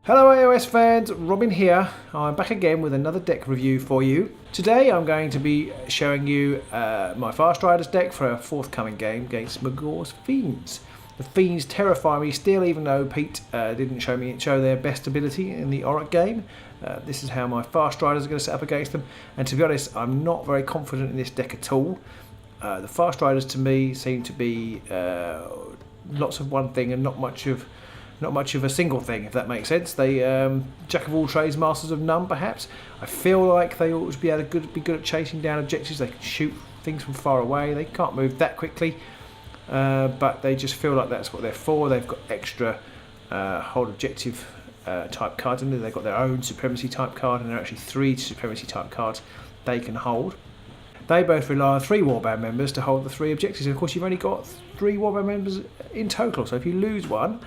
Hello AOS fans, Robin here. I'm back again with another deck review for you. Today I'm going to be showing you my Farstriders deck for a forthcoming game against Magore's Fiends. The Fiends terrify me still, even though Pete didn't show their best ability in the Auric game. This is how my Farstriders are going to set up against them, and to be honest, I'm not very confident in this deck at all. The Farstriders to me seem to be lots of one thing and not much of a single thing, if that makes sense. They jack of all trades, masters of none, perhaps. I feel like they ought to be able to be good at chasing down objectives. They can shoot things from far away. They can't move that quickly, but they just feel like that's what they're for. They've got extra hold objective type cards in there. They've got their own supremacy type card, and there are actually 3 supremacy type cards they can hold. They both rely on 3 warband members to hold the 3 objectives. And of course, you've only got 3 warband members in total. So if you lose one,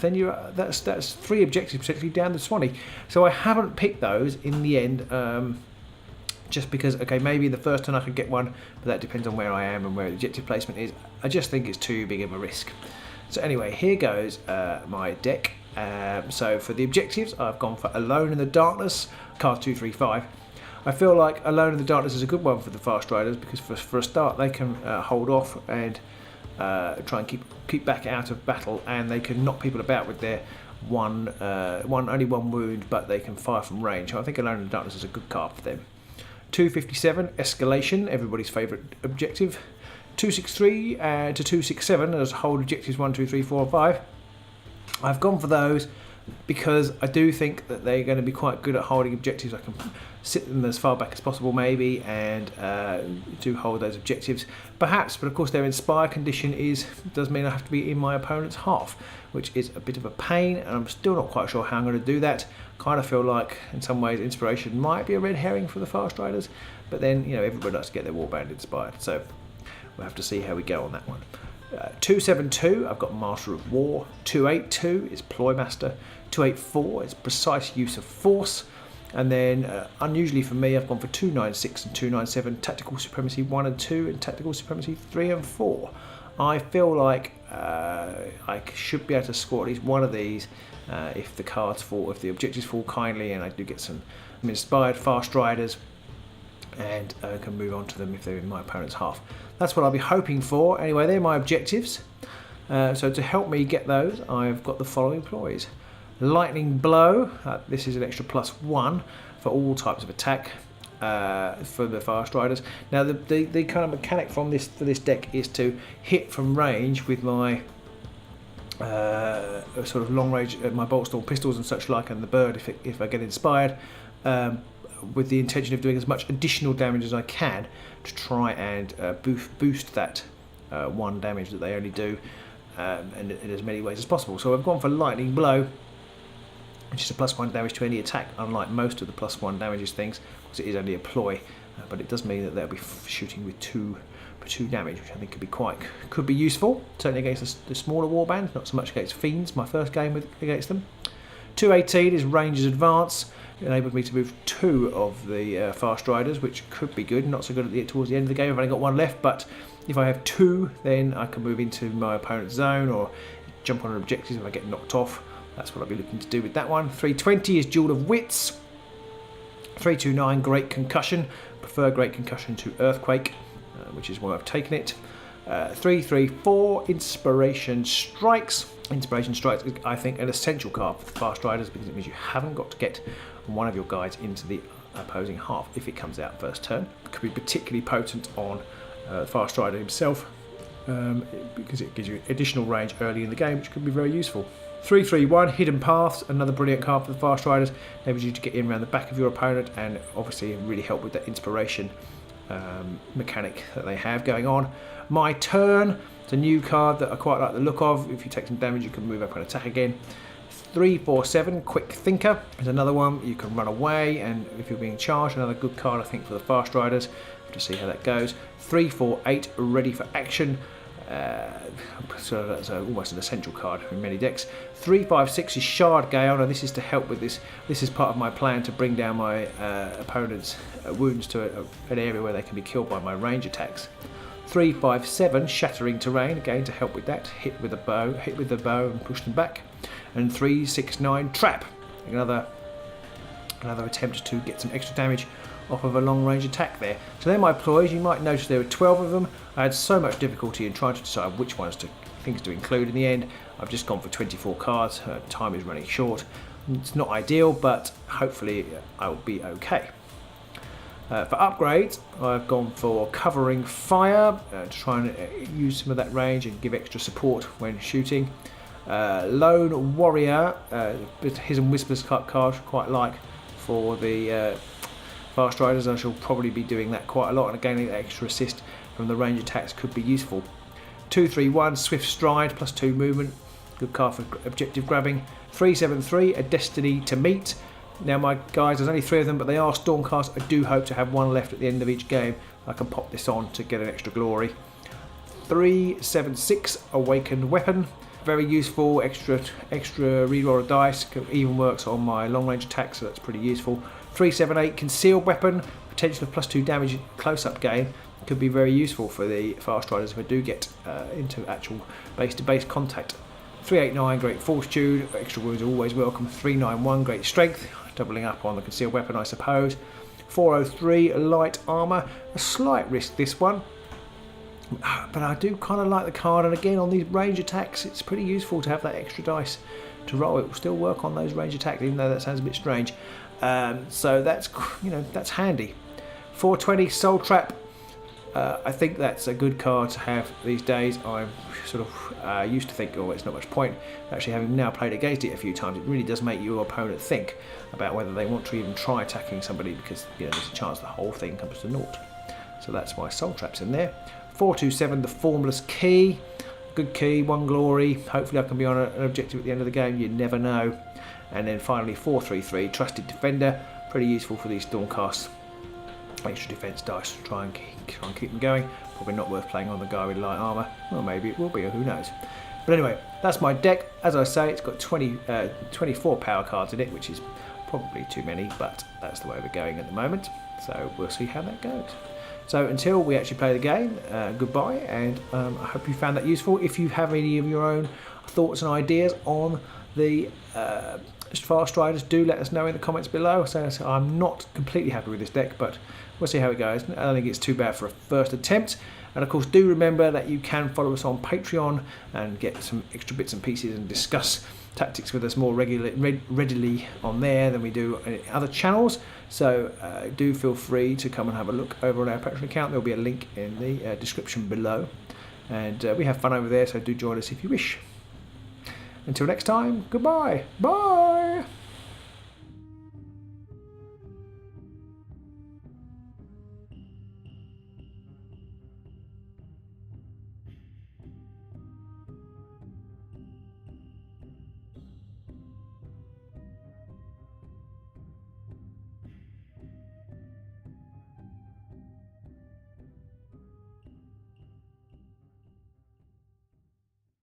then that's 3 objectives potentially down the Swanee. So I haven't picked those in the end, just because, okay, maybe the first turn I could get one, but that depends on where I am and where the objective placement is. I just think it's too big of a risk. So anyway, here goes my deck. So for the objectives, I've gone for Alone in the Darkness, card 2, 3, 5. I feel like Alone in the Darkness is a good one for the Farstriders because for a start they can hold off and try and keep back out of battle, and they can knock people about with their only one wound, but they can fire from range. So I think Alone in the Darkness is a good card for them. 257 Escalation, everybody's favourite objective. 263 to 267 as hold objectives 1, 2, 3, 4, 5. I've gone for those because I do think that they're going to be quite good at holding objectives. I can sit them as far back as possible maybe and do hold those objectives perhaps, but of course their Inspire condition does mean I have to be in my opponent's half, which is a bit of a pain, and I'm still not quite sure how I'm going to do that. Kind of feel like in some ways Inspiration might be a red herring for the Farstriders, but then, you know, everybody likes to get their warband inspired, so we'll have to see how we go on that one. 272, I've got Master of War. 282 is Ploymaster. 284 is Precise Use of Force. And then, unusually for me, I've gone for 296 and 297, Tactical Supremacy 1 and 2, and Tactical Supremacy 3 and 4. I feel like I should be able to score at least one of these if the cards fall, if the objectives fall kindly, and I do get some inspired Farstriders, and can move on to them if they're in my opponent's half. That's what I'll be hoping for. Anyway, they're my objectives. So to help me get those, I've got the following ploys. Lightning Blow, this is an extra +1 for all types of attack for the Farstriders. Now the kind of mechanic for this deck is to hit from range with my sort of long range, my bolt storm pistols and such like, and the bird if I get inspired, with the intention of doing as much additional damage as I can to try and boost that 1 damage that they only do, and in as many ways as possible. So I've gone for Lightning Blow, which is a +1 damage to any attack, unlike most of the +1 damages things, because it is only a ploy, but it does mean that they'll be shooting with 2 damage, which I think could be useful, certainly against the smaller warbands, not so much against Fiends, my first game against them. 218 is Ranger's Advance. It enabled me to move 2 of the Farstriders, which could be good. Not so good towards the end of the game. I've only got 1 left, but if I have 2, then I can move into my opponent's zone or jump on an objective if I get knocked off. That's what I'll be looking to do with that one. 320 is Duel of Wits. 329 Great Concussion. Prefer Great Concussion to Earthquake, which is why I've taken it. 334 Inspiration Strikes. Inspiration Strikes is, I think, an essential card for the Farstriders because it means you haven't got to get one of your guys into the opposing half if it comes out first turn. It could be particularly potent on the Farstrider himself because it gives you additional range early in the game, which could be very useful. 331 Hidden Paths, another brilliant card for the Farstriders. Enables you to get in around the back of your opponent and obviously really help with that inspiration mechanic that they have going on. My Turn, it's a new card that I quite like the look of. If you take some damage, you can move up and attack again. 347 Quick Thinker is another one. You can run away, and if you're being charged, another good card I think for the Farstriders. To see how that goes. 348 Ready for Action. So that's almost an essential card in many decks. 356 is Shard Gale. Now this is to help with this. This is part of my plan to bring down my opponent's wounds to an area where they can be killed by my range attacks. 357 shattering terrain, again to help with that. Hit with the bow and push them back. And 369 trap, another attempt to get some extra damage off of a long range attack there. So they're my ploys. You might notice there were 12 of them. I had so much difficulty in trying to decide which things to include. In the end, I've just gone for 24 cards. Time is running short. It's not ideal, but hopefully I'll be okay. For upgrades, I've gone for covering fire to try and use some of that range and give extra support when shooting. Lone warrior, his and whispers card quite like for the Farstriders. I shall probably be doing that quite a lot, and again, the extra assist from the range attacks could be useful. 231 swift stride plus 2 movement, good card for objective grabbing. 373 a destiny to meet. Now my guys, there's only 3 of them, but they are Stormcast. I do hope to have 1 left at the end of each game. I can pop this on to get an extra glory. 376 awakened weapon, very useful. Extra reroll of dice, even works on my long range attack, so that's pretty useful. 378 concealed weapon, potential of plus 2 damage close-up game, could be very useful for the Farstriders if I do get into actual base-to-base contact. 389 great fortitude, extra wounds are always welcome. 391 great strength, doubling up on the concealed weapon I suppose. 403 light armour, a slight risk this one, but I do kind of like the card, and again on these range attacks it's pretty useful to have that extra dice to roll. It will still work on those range attacks, even though that sounds a bit strange. So that's, that's handy. 420 soul trap, I think that's a good card to have these days. I'm sort of used to think, oh, it's not much point. Actually, having now played against it a few times, it really does make your opponent think about whether they want to even try attacking somebody, because there's a chance the whole thing comes to naught. So that's why soul trap's in there. 427 the formless key, good key, 1 glory. Hopefully I can be on an objective at the end of the game, you never know. And then finally 433 trusted defender, pretty useful for these Stormcasts. Extra defense dice to try and keep them going. Probably not worth playing on the guy with light armor. Well, maybe it will be, who knows. But anyway, that's my deck. As I say, it's got 24 power cards in it, which is probably too many, but that's the way we're going at the moment. So we'll see how that goes. So until we actually play the game, goodbye, and I hope you found that useful. If you have any of your own thoughts and ideas on the Farstriders, do let us know in the comments below. So I'm not completely happy with this deck, but we'll see how it goes. I don't think it's too bad for a first attempt. And of course, do remember that you can follow us on Patreon and get some extra bits and pieces and discuss tactics with us more readily on there than we do in other channels. So do feel free to come and have a look over on our Patreon account. There'll be a link in the description below. And we have fun over there, so do join us if you wish. Until next time, goodbye. Bye.